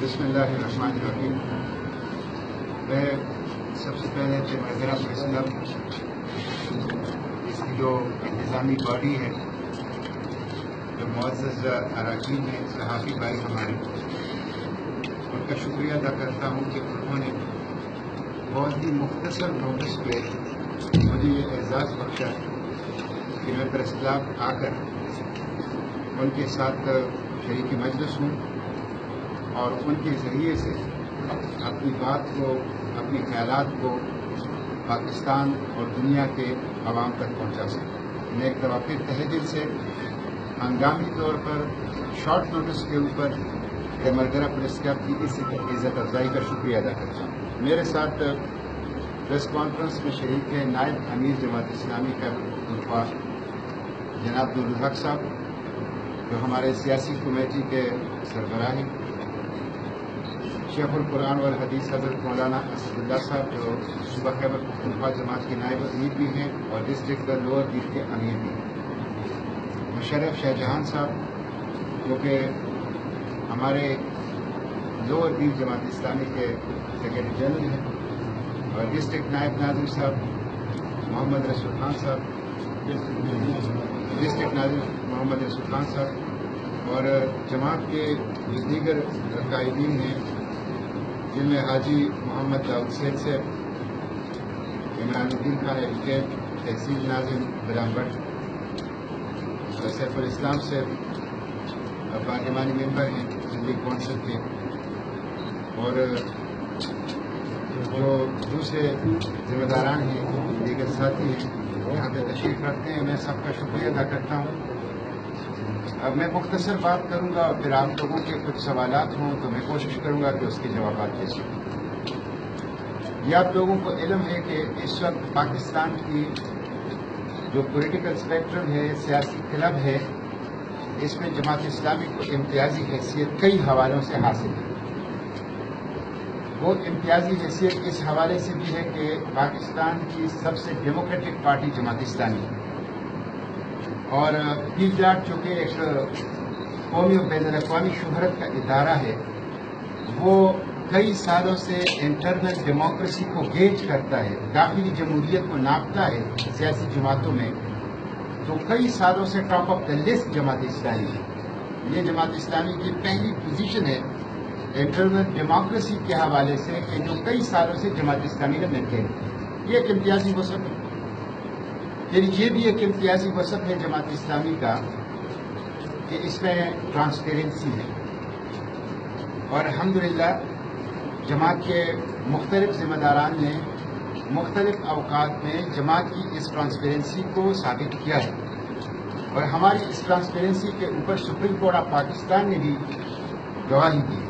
بسم اللہ الرحمن الرحیم۔ میں سب سے پہلے مظاہرہ پریس کلب اس کی جو انتظامی باڈی ہے، جو معزز اراکین ہیں، صحافی بھائی ہمارے، ان کا شکریہ ادا کرتا ہوں کہ انہوں نے بہت ہی مختصر نوٹس پہ مجھے یہ اعزاز بخشا کہ میں پریس کلب آ کر ان کے ساتھ شریک مجلس ہوں اور ان کے ذریعے سے اپنی بات کو، اپنے خیالات کو پاکستان اور دنیا کے عوام تک پہنچا سکوں۔ میں ایک دفعہ پھر تہہ دل سے ہنگامی طور پر شارٹ نوٹس کے اوپر مرگرہ پریس کلب کی اس عزت افزائی کا شکریہ ادا کرتا ہوں۔ میرے ساتھ پریس کانفرنس میں شریک ہیں نائب امیر جماعت اسلامی کا جناب عبدالحق صاحب، جو ہمارے سیاسی کمیٹی کے سربراہ ہیں، شیخ القرآن والحدیث حضرت مولانا اسد اللہ صاحب، جو صوبہ خیبر پختونخوا جماعت کے نائب امیر بھی ہیں اور ڈسٹرکٹ لوور دیر کے امیر بھی ہیں، مشرف شاہ جہان صاحب جو کہ ہمارے لوور دیر جماعت اسلامی کے سیکرٹری جنرل ہیں، اور ڈسٹرکٹ نائب ناظر صاحب محمد رسول خان صاحب، ڈسٹرکٹ ناظر محمد رسول خان صاحب، اور جماعت کے جو دیگر قائدین ہیں جن میں حاجی محمد داؤد سید سے، عمران الدین Khan advocate, tehsil Nazim Ghulam but, safe الاسلام سے پارلیمانی ممبر ہیں دلی کونسل کے، اور جو دوسرے ذمہ داران ہیں، دیگر ساتھی ہیں، یہاں پہ تشریف رکھتے ہیں، میں سب کا شکریہ ادا کرتا ہوں۔ اب میں مختصر بات کروں گا اور پھر آپ لوگوں کے کچھ سوالات ہوں تو میں کوشش کروں گا کہ اس کے جوابات دے سکوں۔ یہ آپ لوگوں کو علم ہے کہ اس وقت پاکستان کی جو پولیٹیکل اسپیکٹرم ہے، سیاسی کلب ہے، اس میں جماعت اسلامی کو امتیازی حیثیت کئی حوالوں سے حاصل ہے۔ وہ امتیازی حیثیت اس حوالے سے بھی ہے کہ پاکستان کی سب سے ڈیموکریٹک پارٹی جماعت اسلامی ہے، اور پی جاٹ جو کہ ایک قومی و بین الاقوامی شہرت کا ادارہ ہے، وہ کئی سالوں سے انٹرنل ڈیموکریسی کو گیج کرتا ہے، داخلی جمہوریت کو ناپتا ہے سیاسی جماعتوں میں، تو کئی سالوں سے top of the list Jamaat Islami ہے۔ یہ جماعت اسلامی کی پہلی پوزیشن ہے انٹرنل ڈیموکریسی کے حوالے سے کہ جو کئی سالوں سے جماعت اسلامی نے مینٹین کی۔ یہ ایک امتیازی وصف ہے۔ پھر یہ بھی ایک امتیازی وصف ہے جماعت اسلامی کا کہ اس میں ٹرانسپیرنسی ہے، اور الحمدللہ جماعت کے مختلف ذمہ داران نے مختلف اوقات میں جماعت کی اس ٹرانسپیرنسی کو ثابت کیا ہے، اور ہماری اس ٹرانسپیرنسی کے اوپر سپریم کورٹ آف پاکستان نے بھی گواہی دی۔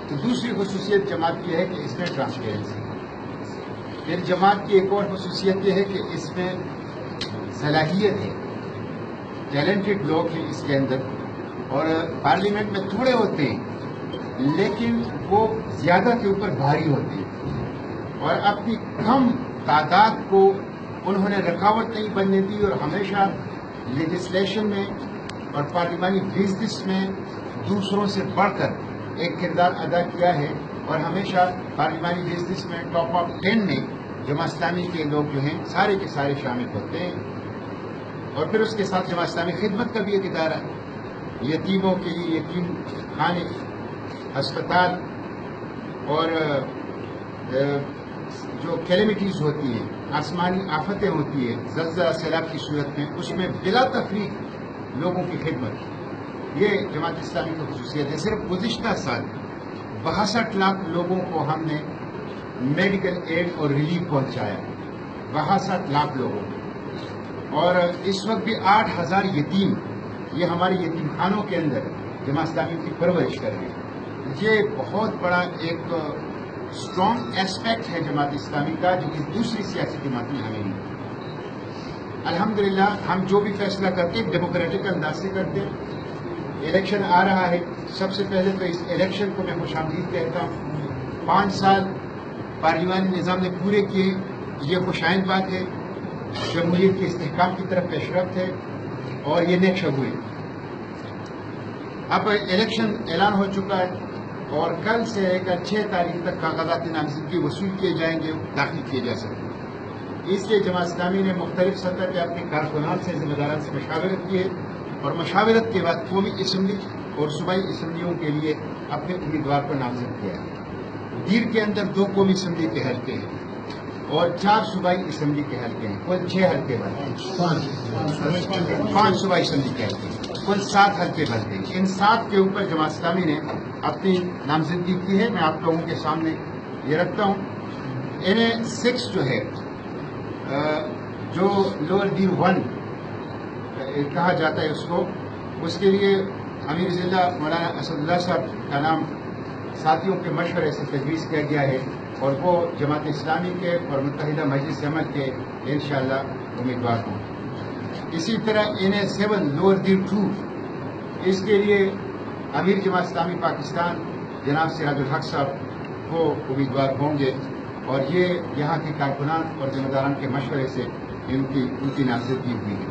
تو دوسری خصوصیت جماعت کی ہے کہ اس میں ٹرانسپیرنسی ہے۔ پھر جماعت کی ایک اور خصوصیت یہ ہے کہ اس میں صلاحیت ہے، ٹیلنٹڈ لوگ ہیں اس کے اندر، اور پارلیمنٹ میں تھوڑے ہوتے ہیں لیکن وہ زیادہ کے اوپر بھاری ہوتے ہیں، اور اپنی کم تعداد کو انہوں نے رکاوٹ نہیں بننے دی، اور ہمیشہ لیجسلیشن میں اور پارلیمانی بزنس میں دوسروں سے بڑھ کر ایک کردار ادا کیا ہے، اور ہمیشہ پارلیمانی بزنس میں ٹاپ آف 10 میں جماعت اسلامی کے لوگ جو ہیں سارے کے سارے شامل ہوتے ہیں۔ اور پھر اس کے ساتھ جماعت اسلامی خدمت کا بھی ایک ادارہ ہے، یتیموں کے لیے یتیم خانے، ہسپتال، اور جو کیلیمٹیز ہوتی ہیں، آسمانی آفتیں ہوتی ہیں، زلزلہ سیلاب کی صورت میں، اس میں بلا تفریق لوگوں کی خدمت، یہ جماعت اسلامی کی خصوصیت ہے۔ صرف گزشتہ سال 62 لاکھ لوگوں کو ہم نے میڈیکل ایڈ اور ریلیف پہنچایا، 62 لاکھ لوگوں کو، اور اس وقت بھی 8000 یتیم یہ ہمارے یتیم خانوں کے اندر جماعت اسلامی کی پرورش کر رہے ہیں۔ یہ بہت بڑا ایک اسٹرانگ ایسپیکٹ ہے جماعت اسلامی کا، جو کہ دوسری سیاسی جماعتیں ہمیں نہیں۔ الحمدللہ ہم جو بھی فیصلہ کرتے ہیں ڈیموکریٹک انداز سے کرتے ہیں۔ الیکشن آ رہا ہے، سب سے پہلے تو اس الیکشن کو میں خوش آمدید کہتا ہوں۔ 5 سال پارلیمانی نظام نے پورے کیے، یہ خوشائند بات ہے، جمہوریت کے استحکام کی طرف پیشرفت ہے، اور یہ نیک شگون ہے۔ اب الیکشن اعلان ہو چکا ہے، اور کل سے لے کر 6 تاریخ تک کاغذات نامزدگی وصول کیے جائیں گے، داخل کیے جا سکتے ہیں۔ اس لیے جماعت اسلامی نے مختلف سطح پہ اپنے کارکنان سے، ذمہ داران سے مشاورت کی ہے اور مشاورت کے بعد قومی اسمبلی اور صوبائی اسمبلیوں کے لیے اپنے امیدوار کو نامزد کیا ہے۔ دیر کے اندر 2 قومی اسمبلی کے حلقے ہیں اور 4 صوبائی اسمبلی کے حلقے ہیں، کل 6 حلقے بنتے ہیں، 5 صوبائی اسمبلی کے حلقے ہیں، کل 7 حلقے بنتے ہیں۔ ان 7 کے اوپر جماعت اسلامی نے اپنی نامزدگی کی ہے۔ میں آپ لوگوں کے سامنے یہ رکھتا ہوں۔ NA6 جو ہے، جو لوور دیر 1 کہا جاتا ہے اس کو، اس کے لیے امیر ضلع مولانا اسد اللہ صاحب کا نام ساتھیوں کے مشورے سے تجویز کیا گیا ہے اور وہ جماعت اسلامی کے اور متحدہ مجلس عمل کے انشاءاللہ امیدوار ہوں۔ اسی طرح NA7 لوور دیر 2، اس کے لیے امیر جماعت اسلامی پاکستان جناب سراج الحق صاحب وہ امیدوار ہوں گے اور یہ یہاں کے کارکنان اور ذمہ داران کے مشورے سے ان کی نامزدگی ہوئی ہے۔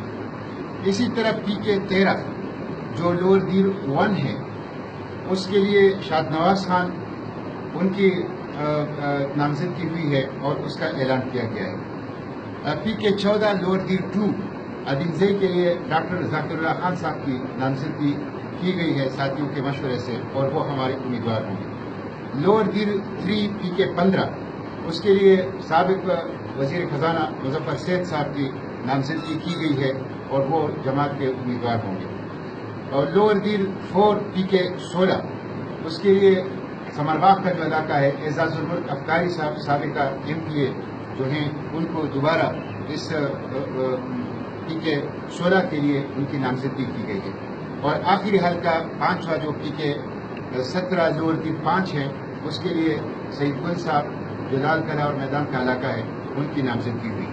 اسی طرح PK13 جو لوور دیر 1 ہے، اس کے لیے شاد نواز خان، ان کی نامزدگی ہوئی ہے اور اس کا اعلان کیا گیا ہے۔ PK14 لوور دیر 2 عدیمزئی کے لیے ڈاکٹر ذاکر اللہ خان صاحب کی نامزدگی کی گئی ہے ساتھیوں کے مشورے سے اور وہ ہمارے امیدوار ہوں گے۔ لوور دیر 3 PK15، اس کے لیے سابق وزیر خزانہ مظفر سید صاحب کی نامزدگی کی گئی ہے اور وہ جماعت کے امیدوار ہوں گے۔ اور لوور دیر 4 PK16، اس کے لیے سمر باغ کا جو علاقہ ہے، اعزاز الملک افکاری صاحب سابقہ MPA جو ہیں، ان کو دوبارہ اس PK16 کے لیے ان کی نامزدگی کی گئی ہے۔ اور آخری حلقہ 5واں جو PK17 لوور دیر 5 ہے، اس کے لیے سعید گل صاحب جو لال قلعہ اور میدان کا علاقہ ہے، ان کی نامزدگی ہوئی۔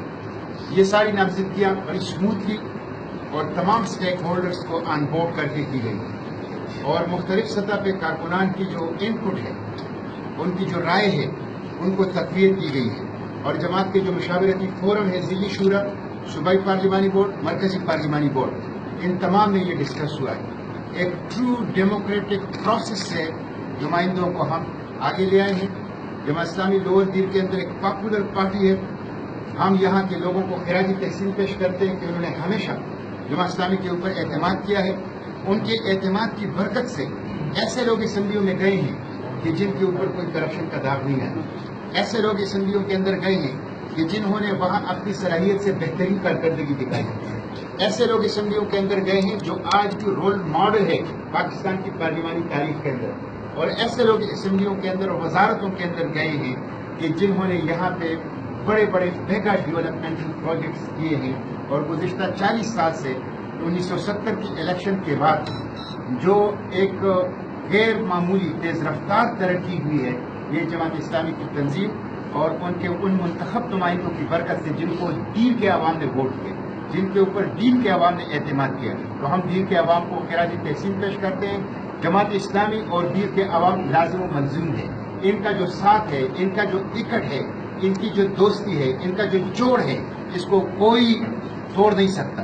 یہ ساری نامزدگیاں بڑی اسموتھلی اور تمام اسٹیک ہولڈرز کو آن بورڈ کر کے کی گئی اور مختلف سطح پہ کارکنان کی جو ان پٹ ہے، ان کی جو رائے ہے، ان کو تقویت دی گئی ہے اور جماعت کے جو مشاورتی فورم ہے، ضلعی شورا، صوبائی پارلیمانی بورڈ، مرکزی پارلیمانی بورڈ، ان تمام میں یہ ڈسکس ہوا ہے۔ ایک ٹرو ڈیموکریٹک پروسیس سے نمائندوں کو ہم آگے لے آئے ہیں۔ جماعت اسلامی لوور دیر کے اندر ایک پاپولر پارٹی ہے۔ ہم یہاں کے لوگوں کو خراج تحسین پیش کرتے ہیں کہ انہوں نے ہمیشہ جماعت اسلامی کے اوپر اعتماد کیا ہے۔ ان کے اعتماد کی برکت سے ایسے لوگ اسمبلیوں میں گئے ہیں کہ جن کے اوپر کوئی کرپشن کا داغ نہیں ہے، ایسے لوگ اسمبلیوں کے اندر گئے ہیں کہ جنہوں نے وہاں اپنی صلاحیت سے بہترین کارکردگی دکھائی ہے، ایسے لوگ اسمبلیوں کے اندر گئے ہیں جو آج بھی رول ماڈل ہے پاکستان کی پارلیمانی تاریخ کے اندر، اور ایسے لوگ اسمبلیوں کے اندر اور وزارتوں کے اندر گئے ہیں کہ جنہوں نے یہاں پہ بڑے بڑے میگا ڈیولپمنٹل پروجیکٹس کیے ہیں اور گزشتہ 40 سال سے 1970 کی الیکشن کے بعد جو ایک غیر معمولی تیز رفتار ترقی ہوئی ہے، یہ جماعت اسلامی کی تنظیم اور ان منتخب نمائندوں کی برکت سے جن کو دیر کے عوام نے ووٹ کیا، جن کے اوپر دیر کے عوام نے اعتماد کیا، تو ہم دیر کے عوام کو خراج تحسین پیش کرتے ہیں۔ جماعت اسلامی اور دیر کے عوام لازم و ملزوم ہے۔ ان کا جو ساتھ ہے، ان کا جو اکٹ ہے، ان کی جو دوستی ہے، ان کا جو جوڑ ہے، اس کو کوئی توڑ نہیں سکتا،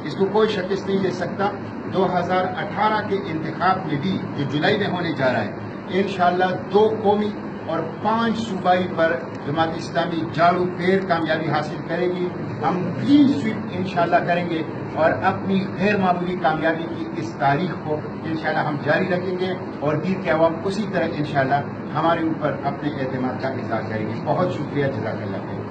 اس کو کوئی شکست نہیں دے سکتا۔ 2018 کے انتخاب میں بھی جو جولائی میں ہونے جا رہا ہے، انشاءاللہ 2 قومی اور 5 صوبائی پر جماعت اسلامی جاڑو پھیر کامیابی حاصل کرے گی۔ ہم کلین سویپ انشاءاللہ کریں گے اور اپنی غیر معمولی کامیابی کی اس تاریخ کو انشاءاللہ ہم جاری رکھیں گے اور دیر کے عوام اسی طرح انشاءاللہ ہمارے اوپر اپنے اعتماد کا اظہار کریں گے۔ بہت شکریہ، جزاک اللہ خیر۔